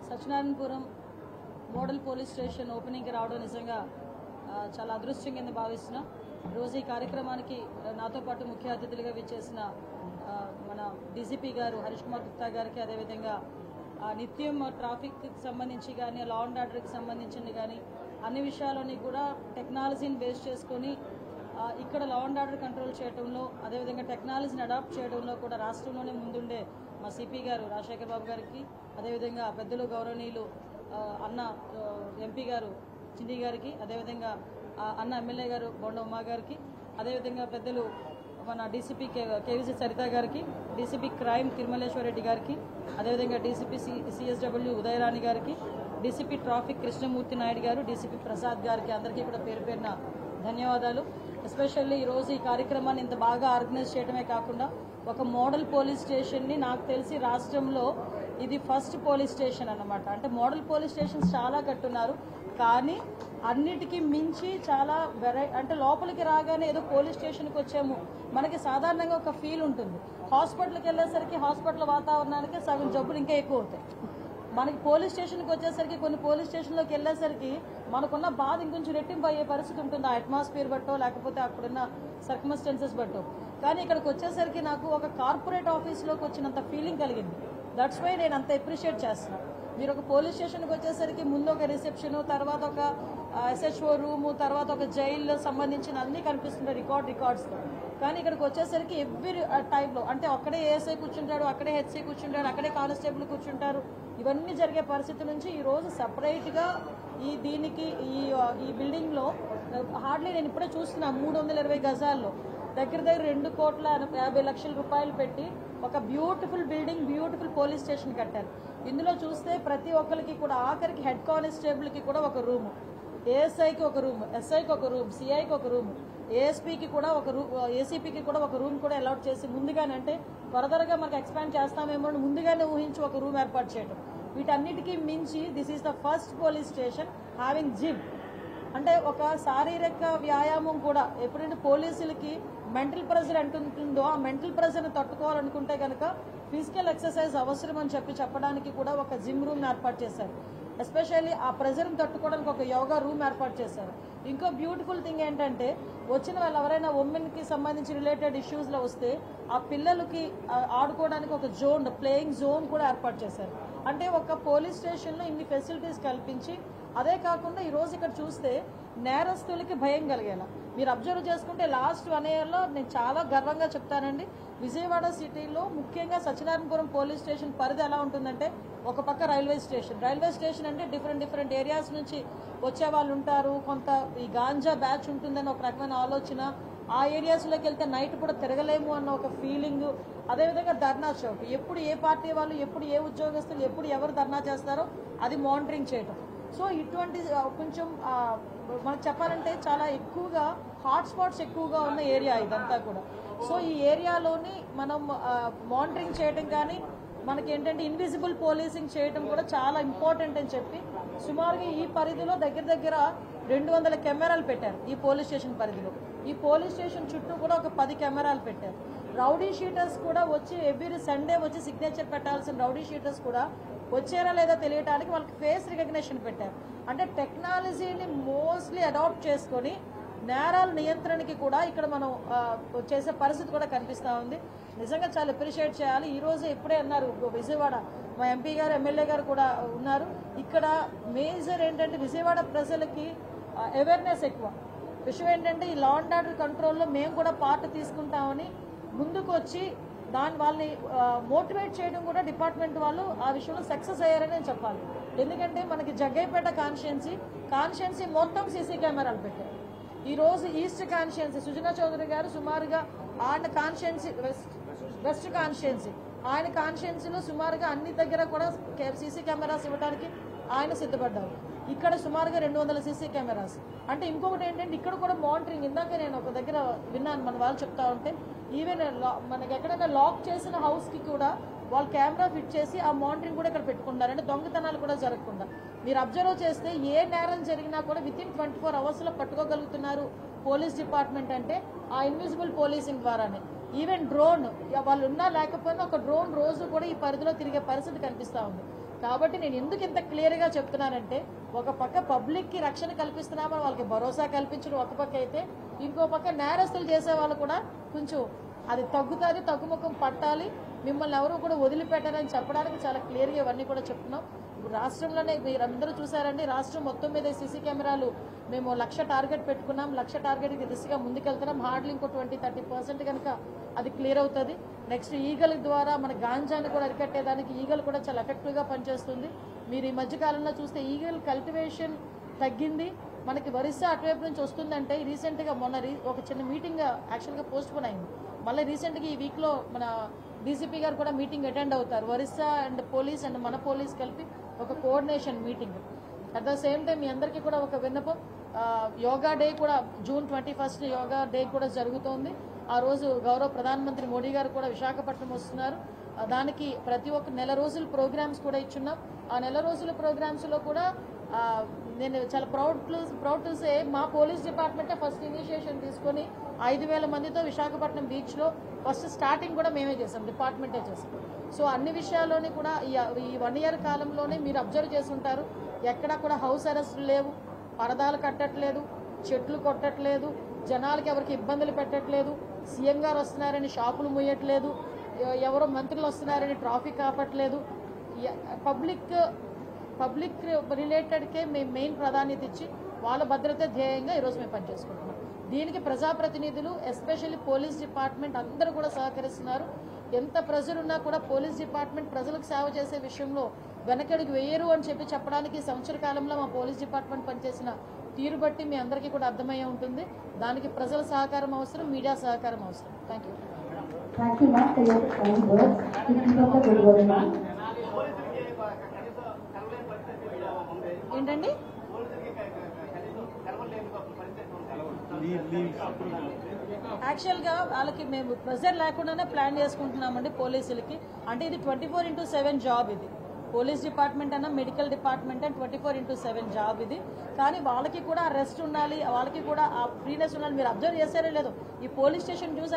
Satyanarayanapuram model police station ఓపెనింగ్కి రావడం నిజంగా చాలా అదృష్టం కింద భావిస్తున్నాం. రోజు ఈ కార్యక్రమానికి నాతో పాటు ముఖ్య అతిథులుగా విచ్చేసిన మన డీసీపీ గారు హరీష్ కుమార్ గుప్తా గారికి, అదేవిధంగా నిత్యం ట్రాఫిక్కి సంబంధించి కానీ లా అండ్ ఆర్డర్కి సంబంధించింది కానీ అన్ని విషయాలని కూడా టెక్నాలజీని బేస్ చేసుకొని ఇక్కడ లా అండ్ ఆర్డర్ కంట్రోల్ చేయడంలో, అదేవిధంగా టెక్నాలజీని అడాప్ట్ చేయడంలో కూడా రాష్ట్రంలోనే ముందుండే మా సిపి గారు రాజశేఖర్ బాబు గారికి, అదేవిధంగా పెద్దలు గౌరవనీయులు అన్న ఎంపీ గారు చిండి గారికి, అదేవిధంగా అన్న ఎమ్మెల్యే గారు బొండ ఉమా గారికి, అదేవిధంగా పెద్దలు మన డీసీపీ కేవీసీ సరిత గారికి, డీసీపీ క్రైమ్ తిరుమలేశ్వర్ రెడ్డి గారికి, అదేవిధంగా డీసీపీ సిఎస్డబ్ల్యూ ఉదయరాణి గారికి, డీసీపీ ట్రాఫిక్ కృష్ణమూర్తి నాయుడు గారు, డీసీపీ ప్రసాద్ గారికి అందరికీ కూడా పేరు పేరున ధన్యవాదాలు. ఎస్పెషల్లీ ఈరోజు ఈ కార్యక్రమాన్ని ఇంత బాగా ఆర్గనైజ్ చేయడమే కాకుండా ఒక మోడల్ పోలీస్ స్టేషన్ని నాకు తెలిసి రాష్ట్రంలో ఇది ఫస్ట్ పోలీస్ స్టేషన్ అన్నమాట. అంటే మోడల్ పోలీస్ స్టేషన్స్ చాలా కట్టున్నారు, కానీ అన్నిటికీ మించి చాలా అంటే లోపలికి రాగానే ఏదో పోలీస్ స్టేషన్కి వచ్చాము మనకి సాధారణంగా ఒక ఫీల్ ఉంటుంది. హాస్పిటల్కి వెళ్ళేసరికి హాస్పిటల్ వాతావరణానికి సగం జబ్బులు ఇంకా ఎక్కువ అవుతాయి. మనకి పోలీస్ స్టేషన్కి వచ్చేసరికి కొన్ని పోలీస్ స్టేషన్లోకి వెళ్ళేసరికి మనకున్న బాధ ఇంకొంచెం రెట్టింపు అయ్యే పరిస్థితి ఉంటుంది, ఆ అట్మాస్ఫియర్ బట్టో లేకపోతే అక్కడున్న సర్కమ్స్టెన్సెస్ బట్టో. కానీ ఇక్కడికి వచ్చేసరికి నాకు ఒక కార్పొరేట్ ఆఫీస్లోకి వచ్చినంత ఫీలింగ్ కలిగింది. దట్స్ వై నేను అంత అప్రిషియేట్ చేస్తున్నాను. మీరు ఒక పోలీస్ స్టేషన్కి వచ్చేసరికి ముందు ఒక రిసెప్షన్, తర్వాత ఒక ఎస్హెచ్ఓ రూము, తర్వాత ఒక జైల్లో సంబంధించిన అన్నీ కనిపిస్తున్నాయి రికార్డ్స్తో. కానీ ఇక్కడికి వచ్చేసరికి ఎవ్రీ టైంలో అంటే అక్కడే ఏఎస్ఐ కూర్చుంటాడు, అక్కడే హెచ్సీ కూర్చుంటాడు, అక్కడే కానిస్టేబుల్ కూర్చుంటారు. ఇవన్నీ జరిగే పరిస్థితి నుంచి ఈరోజు సపరేట్గా దీనికి ఈ బిల్డింగ్లో హార్డ్లీ నేను ఇప్పుడే చూస్తున్నా 320 గజాల్లో దగ్గర 2,50,00,000 రూపాయలు పెట్టి ఒక beautiful building, beautiful police station కట్టారు. ఇందులో చూస్తే ప్రతి ఒక్కరికి కూడా ఆఖరికి హెడ్ కానిస్టేబుల్కి కూడా ఒక రూము, ఏఎస్ఐకి ఒక రూమ్, ఎస్ఐకి ఒక రూమ్, సిఐకి ఒక రూమ్, ఏఎస్పీకి కూడా ఒక రూమ్, ఏసీపీకి కూడా ఒక రూమ్ కూడా అలాట్ చేసి ముందుగానే అంటే ఫర్దర్గా మనకు ఎక్స్పాండ్ చేస్తామేమో ముందుగానే ఊహించి ఒక రూమ్ ఏర్పాటు చేయడం. వీటన్నిటికీ మించి this is the first police station having gym. అంటే ఒక శారీరక వ్యాయామం కూడా ఎప్పుడైతే పోలీసులకి మెంటల్ ప్రెజర్ అంటుంటుందో ఆ మెంటల్ ప్రెజర్ని తట్టుకోవాలనుకుంటే కనుక ఫిజికల్ ఎక్సర్సైజ్ అవసరం అని చెప్పడానికి కూడా ఒక జిమ్ రూమ్ ఏర్పాటు చేశారు. ఎస్పెషల్లీ ఆ ప్రెజర్ని తట్టుకోవడానికి ఒక యోగా రూమ్ ఏర్పాటు చేశారు. ఇంకో బ్యూటిఫుల్ థింగ్ ఏంటంటే వచ్చిన వాళ్ళు ఎవరైనా ఉమెన్కి సంబంధించి రిలేటెడ్ ఇష్యూస్లో వస్తే ఆ పిల్లలకి ఆడుకోవడానికి ఒక జోన్, ప్లేయింగ్ జోన్ కూడా ఏర్పాటు చేశారు. అంటే ఒక పోలీస్ స్టేషన్లో ఇన్ని ఫెసిలిటీస్ కల్పించి, అదే కాకుండా ఈరోజు ఇక్కడ చూస్తే నేరస్తులకి భయం కలిగేలా మీరు అబ్జర్వ్ చేసుకుంటే లాస్ట్ 1 yearలో నేను చాలా గర్వంగా చెప్తానండి, విజయవాడ సిటీలో ముఖ్యంగా సత్యనారాయణపురం పోలీస్ స్టేషన్ పరిధి ఎలా ఉంటుందంటే ఒక పక్క రైల్వే స్టేషన్ అంటే డిఫరెంట్ ఏరియాస్ నుంచి వచ్చే వాళ్ళు ఉంటారు. కొంత ఈ గాంజా బ్యాచ్ ఉంటుందని ఒక రకమైన ఆలోచన, ఆ ఏరియాస్లోకి వెళ్తే నైట్ కూడా తిరగలేము అన్న ఒక ఫీలింగ్. అదేవిధంగా ధర్నా చౌక్, ఎప్పుడు ఏ పార్టీ వాళ్ళు, ఎప్పుడు ఏ ఉద్యోగస్తులు, ఎప్పుడు ఎవరు ధర్నా చేస్తారో అది మానిటరింగ్ చేయటం. సో ఇటువంటి కొంచెం మనకు చెప్పాలంటే చాలా ఎక్కువగా హాట్ స్పాట్స్ ఎక్కువగా ఉన్న ఏరియా ఇదంతా కూడా. సో ఈ ఏరియాలోని మనం మానిటరింగ్ చేయడం కానీ మనకి ఏంటంటే ఇన్విజిబుల్ పోలీసింగ్ చేయడం కూడా చాలా ఇంపార్టెంట్ అని చెప్పి సుమారుగా ఈ పరిధిలో దగ్గర 200 కెమెరాలు పెట్టారు. ఈ పోలీస్ స్టేషన్ పరిధిలో ఈ పోలీస్ స్టేషన్ చుట్టూ కూడా ఒక 10 కెమెరాలు పెట్టారు. రౌడీ షీటర్స్ కూడా వచ్చి ఎవ్రీ సండే వచ్చి సిగ్నేచర్ పెట్టాల్సిన రౌడీ షీటర్స్ కూడా వచ్చారా లేదా తెలియటానికి వాళ్ళకి ఫేస్ రికగ్నిషన్ పెట్టారు. అంటే టెక్నాలజీని మోస్ట్లీ అడాప్ట్ చేసుకొని నేరాల నియంత్రణకి కూడా ఇక్కడ మనం చేసే పరిస్థితి కూడా కనిపిస్తూ ఉంది. నిజంగా చాలా అప్రిషియేట్ చేయాలి. ఈరోజు ఇప్పుడే అన్నారు విజయవాడ మా ఎంపీ గారు, ఎమ్మెల్యే గారు కూడా ఉన్నారు. ఇక్కడ మేజర్ ఏంటంటే విజయవాడ ప్రజలకి అవేర్నెస్ ఎక్కువ. విషయం ఏంటంటే ఈ లా అండ్ ఆర్డర్ కంట్రోల్లో మేము కూడా పార్ట్ తీసుకుంటామని ముందుకు వచ్చి వాళ్ళని మోటివేట్ చేయడం కూడా డిపార్ట్మెంట్ వాళ్ళు ఆ విషయంలో సక్సెస్ అయ్యారని నేను చెప్పాలి. ఎందుకంటే మనకి జగ్గైపేట కాన్స్టిట్యున్సీ మొత్తం సీసీ కెమెరాలు పెట్టారు. ఈరోజు ఈస్ట్ కాన్స్టిట్యున్సీ సుజనా చౌదరి గారు సుమారుగా ఆయన కాన్స్టిట్యున్సీ, వెస్ట్ కాన్స్టిట్యున్సీ, ఆయన కాన్స్టిట్యున్సీలో సుమారుగా అన్ని దగ్గర కూడా సీసీ కెమెరాస్ ఇవ్వడానికి ఆయన సిద్ధపడ్డారు. ఇక్కడ సుమారుగా 200 సీసీ కెమెరాస్. అంటే ఇంకొకటి ఏంటంటే ఇక్కడ కూడా మానిటరింగ్, ఇందాక నేను ఒక దగ్గర విన్నాను మన వాళ్ళు చెప్తా ఉంటే ఈవెన్ మనకి ఎక్కడైనా లాక్ చేసిన హౌస్కి కూడా వాళ్ళు కెమెరా ఫిట్ చేసి ఆ మానిటరింగ్ కూడా ఇక్కడ పెట్టుకుంటారు. అంటే దొంగతనాలు కూడా జరగకుండా మీరు అబ్జర్వ్ చేస్తే ఏ నేరం జరిగినా కూడా వితిన్ 24 hours పట్టుకోగలుగుతున్నారు పోలీస్ డిపార్ట్మెంట్ అంటే ఆ ఇన్విజిబుల్ పోలీసింగ్ ద్వారానే. ఈవెన్ డ్రోన్ వాళ్ళు ఉన్నా లేకపోయినా ఒక డ్రోన్ రోజు కూడా ఈ పరిధిలో తిరిగే పరిస్థితి కనిపిస్తూ ఉంది. కాబట్టి నేను ఎందుకు ఇంత క్లియర్గా చెప్తున్నానంటే, ఒక పక్క పబ్లిక్కి రక్షణ కల్పిస్తున్నామని వాళ్ళకి భరోసా కల్పించడం ఒక పక్క అయితే, ఇంకో పక్క నేరస్తులు చేసే వాళ్ళు కూడా కొంచెం అది తగ్గుతుంది, తగ్గుముఖం పట్టాలి, మిమ్మల్ని ఎవరు కూడా వదిలిపెట్టారని చెప్పడానికి చాలా క్లియర్గా ఇవన్నీ కూడా చెప్తున్నాం. ఇప్పుడు రాష్ట్రంలోనే మీరందరూ చూసారండి, రాష్ట్రం మొత్తం మీద సీసీ కెమెరాలు మేము 1,00,000 టార్గెట్ పెట్టుకున్నాం. 1,00,000 టార్గెట్కి దిశగా ముందుకెళ్తున్నాం. హార్డ్లీ ఇంకో 20-30% కనుక అది క్లియర్ అవుతుంది. నెక్స్ట్ ఈగల ద్వారా మన గాంజాన్ని కూడా అరికట్టేదానికి ఈగలు కూడా చాలా ఎఫెక్టివ్గా పనిచేస్తుంది. మీరు ఈ మధ్యకాలంలో చూస్తే ఈగల్ కల్టివేషన్ తగ్గింది. మనకి ఒరిస్సా అటువైపు నుంచి వస్తుందంటే రీసెంట్గా మొన్న ఒక చిన్న మీటింగ్ యాక్చువల్గా పోస్ట్ పోన్ అయింది. మళ్ళీ రీసెంట్గా ఈ వీక్లో మన డీసీపీ గారు కూడా మీటింగ్ అటెండ్ అవుతారు. ఒరిస్సా అండ్ పోలీస్ అండ్ మన పోలీస్ కలిపి ఒక coordination meeting. At the same time మీ అందరికీ కూడా ఒక విన్నపం, యోగా డే కూడా June 21 యోగా డే కూడా జరుగుతోంది. ఆ రోజు గౌరవ ప్రధానమంత్రి మోడీ గారు కూడా విశాఖపట్నం వస్తున్నారు. దానికి ప్రతి ఒక్క నెల రోజుల ప్రోగ్రామ్స్ కూడా ఇచ్చున్నాం. ఆ నెల రోజుల ప్రోగ్రామ్స్లో కూడా నేను చాలా ప్రౌడ్ టు సే మా పోలీస్ డిపార్ట్మెంటే ఫస్ట్ ఇనిషియేషన్ తీసుకొని 5,000 మందితో విశాఖపట్నం బీచ్లో ఫస్ట్ స్టార్టింగ్ కూడా మేమే చేసాం, డిపార్ట్మెంటే చేసాం. సో అన్ని విషయాల్లోని కూడా ఈ 1 year కాలంలోనే మీరు అబ్జర్వ్ చేస్తుంటారు, ఎక్కడా కూడా హౌస్ అరెస్టులు లేవు, పరదాలు కట్టట్లేదు, చెట్లు కొట్టట్లేదు, జనాలకి ఎవరికి ఇబ్బందులు పెట్టట్లేదు, సీఎం గారు వస్తున్నారని షాపులు మూయట్లేదు, ఎవరో మంత్రులు వస్తున్నారని ట్రాఫిక్ ఆపట్లేదు. పబ్లిక్ రిలేటెడ్కే మేము మెయిన్ ప్రాధాన్యత ఇచ్చి వాళ్ళ భద్రత ధ్యేయంగా ఈరోజు మేము పనిచేసుకుంటున్నాం. దీనికి ప్రజాప్రతినిధులు ఎస్పెషల్లీ పోలీస్ డిపార్ట్మెంట్ అందరూ కూడా సహకరిస్తున్నారు. ఎంత ప్రెజర్ ఉన్నా కూడా పోలీస్ డిపార్ట్మెంట్ ప్రజలకు సేవ చేసే విషయంలో వెనకడుగు వేయరు అని చెప్పడానికి సంవత్సర కాలంలో మా పోలీస్ డిపార్ట్మెంట్ పనిచేసిన తీరు బట్టి మీ అందరికీ కూడా అర్థమయ్యే ఉంటుంది. దానికి ప్రజల సహకారం అవసరం, మీడియా సహకారం అవసరం. Thank you. ఏంటండి యాక్చువల్గా వాళ్ళకి మేము ప్రెజర్ లేకుండానే ప్లాన్ చేసుకుంటున్నామండి పోలీసులకి. అంటే ఇది 24/7 జాబ్. ఇది పోలీస్ డిపార్ట్మెంట్ అన్న మెడికల్ డిపార్ట్మెంట్ అని 24/7 జాబ్ ఇది. కానీ వాళ్ళకి కూడా రెస్ట్ ఉండాలి, వాళ్ళకి కూడా ఆ ఫ్రీనెస్ ఉండాలి. మీరు అబ్జర్వ్ చేశారో లేదో, ఈ పోలీస్ స్టేషన్ చూసి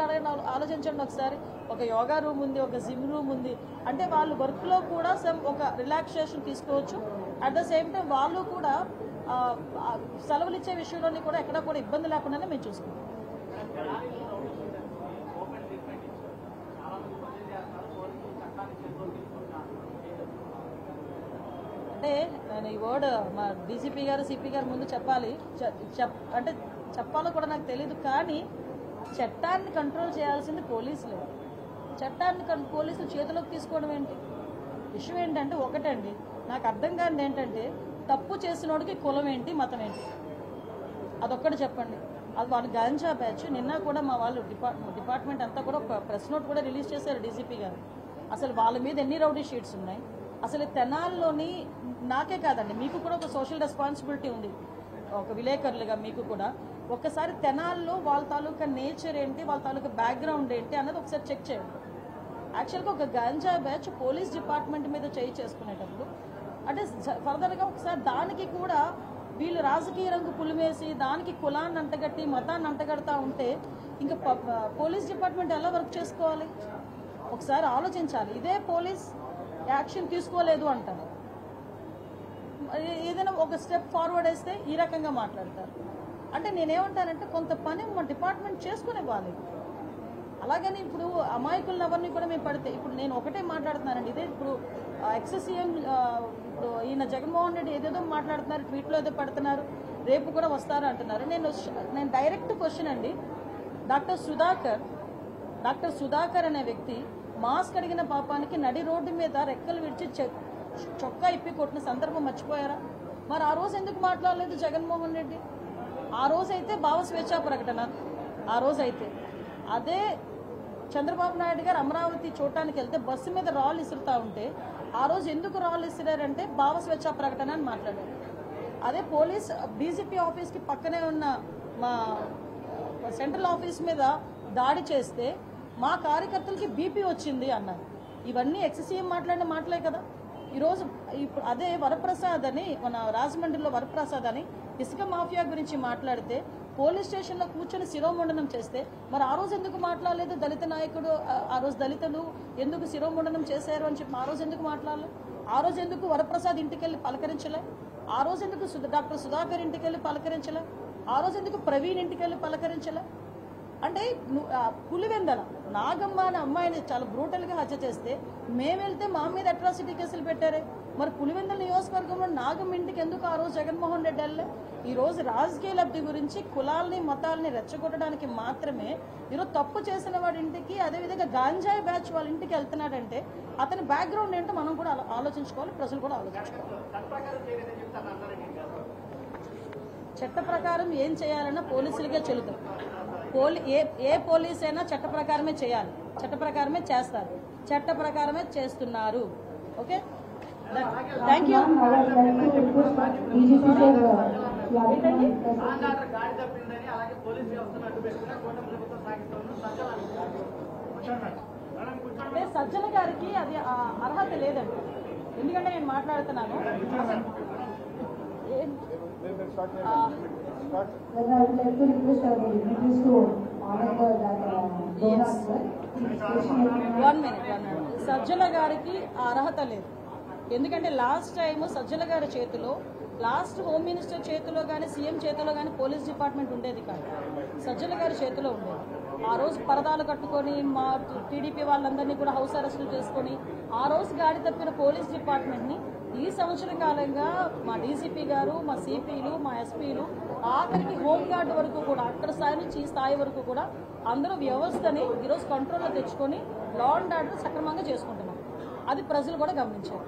ఆలోచించండి ఒకసారి. ఒక యోగా రూమ్ ఉంది, ఒక జిమ్ రూమ్ ఉంది. అంటే వాళ్ళు వర్క్లో కూడా ఒక రిలాక్సేషన్ తీసుకోవచ్చు. అట్ ద సేమ్ టైం వాళ్ళు కూడా సెలవులు ఇచ్చే విషయంలోని కూడా ఎక్కడా కూడా ఇబ్బంది లేకుండానే మేము చూసుకుంటాం. అంటే నేను ఈ వర్డ్ మా డీసీపీ గారు సిపి గారు ముందు చెప్పాలి, అంటే చెప్పాలో కూడా నాకు తెలియదు. కానీ చట్టాన్ని కంట్రోల్ చేయాల్సింది పోలీసులే. చట్టాన్ని పోలీసులు చేతిలోకి తీసుకోవడం ఏంటి? విషయం ఏంటంటే ఒకటండి, నాకు అర్థం కానిది ఏంటంటే, తప్పు చేసినోడికి కులం ఏంటి, మతం ఏంటి, అదొక్కటి చెప్పండి. అది వాళ్ళు గాంజా బ్యాచ్. నిన్న కూడా మా వాళ్ళు డిపార్ట్మెంట్ అంతా కూడా ఒక ప్రెస్ నోట్ కూడా రిలీజ్ చేశారు డీసీపీ గారు. అసలు వాళ్ళ మీద ఎన్ని రౌడీ షీట్స్ ఉన్నాయి. అసలు తెనాల్లోని నాకే కాదండి, మీకు కూడా ఒక సోషల్ రెస్పాన్సిబిలిటీ ఉంది, ఒక విలేకరులుగా మీకు కూడా. ఒక్కసారి తెనాల్లో వాళ్ళ తాలూకా నేచర్ ఏంటి, వాళ్ళ తాలూకా బ్యాక్గ్రౌండ్ ఏంటి అన్నది ఒకసారి చెక్ చేయండి. యాక్చువల్గా ఒక గాంజా బ్యాచ్ పోలీస్ డిపార్ట్మెంట్ మీద చేయి చేసుకునేటప్పుడు అంటే ఫర్దర్గా ఒకసారి దానికి కూడా వీళ్ళు రాజకీయ రంగు పులిమేసి దానికి కులాన్ని అంటగట్టి మతాన్ని అంటగడతా ఉంటే ఇంకా పోలీస్ డిపార్ట్మెంట్ ఎలా వర్క్ చేసుకోవాలి? ఒకసారి ఆలోచించాలి. ఇదే పోలీస్ యాక్షన్ తీసుకోలేదు అంటారు, ఏదైనా ఒక స్టెప్ ఫార్వర్డ్ వేస్తే ఈ రకంగా మాట్లాడతారు. అంటే నేనేమంటానంటే కొంత పని మా డిపార్ట్మెంట్ చేసుకునేవ్వాలి. అలాగని ఇప్పుడు అమాయకులను ఎవరిని కూడా మేము పడితే, ఇప్పుడు నేను ఒకటే మాట్లాడుతున్నానండి, ఇదే ఇప్పుడు ఎక్స్సీఎం ఇప్పుడు ఈయన జగన్మోహన్ రెడ్డి ఏదేదో మాట్లాడుతున్నారు, ట్వీట్లో ఏదో పడుతున్నారు, రేపు కూడా వస్తారు అంటున్నారు. నేను డైరెక్ట్ క్వశ్చన్ అండి, డాక్టర్ సుధాకర్ అనే వ్యక్తి మాస్క్ అడిగిన పాపానికి నడి రోడ్డు మీద రెక్కలు విడిచి చొక్కా ఇప్పి కొట్టిన సందర్భం మర్చిపోయారా? మరి ఆ రోజు ఎందుకు మాట్లాడలేదు జగన్మోహన్ రెడ్డి? ఆ రోజైతే భావ స్వేచ్ఛా ప్రకటన, ఆ రోజైతే అదే చంద్రబాబు నాయుడు గారు అమరావతి చూడటానికి వెళ్తే బస్సు మీద రాళ్ళు ఇసురుతా ఉంటే ఆ రోజు ఎందుకు రాళ్ళు ఇసిరారంటే భావ స్వేచ్ఛా ప్రకటన అని మాట్లాడారు. అదే పోలీస్ డీజీపీ ఆఫీస్కి పక్కనే ఉన్న మా సెంట్రల్ ఆఫీస్ మీద దాడి చేస్తే మా కార్యకర్తలకి బీపీ వచ్చింది అన్నారు. ఇవన్నీ ఎక్స్సీఎం మాట్లాడిన మాటలే కదా. ఈరోజు ఇప్పుడు అదే వరప్రసాద్ అని, మన రాజమండ్రిలో వరప్రసాద్ అని ఇసుక మాఫియా గురించి మాట్లాడితే పోలీస్ స్టేషన్లో కూర్చొని శిరోముండనం చేస్తే మరి ఆ రోజు ఎందుకు మాట్లాడలేదు? దళిత నాయకుడు, ఆ రోజు దళితులు ఎందుకు శిరోముండనం చేశారు అని చెప్పి ఆ రోజు ఎందుకు మాట్లాడలేదు? ఆ రోజు ఎందుకు వరప్రసాద్ ఇంటికి వెళ్ళి పలకరించలే? ఆ రోజు ఎందుకు డాక్టర్ సుధాకర్ ఇంటికి వెళ్ళి పలకరించలే? ఆ రోజు ఎందుకు ప్రవీణ్ ఇంటికి వెళ్ళి పలకరించలే? అంటే పులివెందల నాగమ్మ అనే అమ్మాయిని చాలా బ్రూటల్గా హత్య చేస్తే మేము వెళ్తే మా మీద అట్రాసిటీ కేసులు పెట్టారే. మరి పులివెందల నియోజకవర్గంలో నాగమ్మ ఇంటికి ఎందుకు ఆ రోజు జగన్మోహన్ రెడ్డి వెళ్ళే? ఈ రోజు రాజకీయ లబ్ధి గురించి కులాలని మతాలని రెచ్చగొట్టడానికి మాత్రమే ఈరోజు తప్పు చేసిన వాడి ఇంటికి, అదేవిధంగా గాంజాయి బ్యాచ్ వాళ్ళ ఇంటికి వెళ్తున్నాడంటే అతని బ్యాక్గ్రౌండ్ ఏంటో మనం కూడా ఆలోచించుకోవాలి, ప్రజలు కూడా ఆలోచించుకోవాలి. చట్ట ప్రకారం ఏం చేయాలన్నా పోలీసులకే చెల్లుతాం. ఏ పోలీస్ అయినా చట్ట ప్రకారమే చేయాలి, చట్ట ప్రకారమే చేస్తారు, చట్ట ప్రకారమే చేస్తున్నారు. Okay, thank you. అంటే సజ్జల గారికి అది అర్హత లేదండి. ఎందుకంటే నేను మాట్లాడుతున్నాను, సజ్జల గారికి అర్హత లేదు. ఎందుకంటే లాస్ట్ టైం సజ్జల గారి చేతిలో, లాస్ట్ హోమ్ మినిస్టర్ చేతిలో కానీ సీఎం చేతిలో కానీ పోలీస్ డిపార్ట్మెంట్ ఉండేది కాదు, సజ్జల గారి చేతిలో ఉండేది. ఆ రోజు పరదాలు కట్టుకొని మా టీడీపీ వాళ్ళందరినీ కూడా హౌస్ అరెస్టులు చేసుకొని ఆ రోజు గాడి తప్పిన పోలీస్ డిపార్ట్మెంట్ని ఈ సంవత్సర కాలంగా మా డీసీపీ గారు, మా సిపిలు, మా ఎస్పీలు, ఆఖరికి హోంగార్డ్ వరకు కూడా అక్కడ స్థాయి నుంచి ఈ స్థాయి వరకు కూడా అందరూ వ్యవస్థని ఈరోజు కంట్రోల్లో తెచ్చుకొని లా అండ్ ఆర్డర్ సక్రమంగా చేసుకుంటున్నాం. అది ప్రజలు కూడా గమనించారు.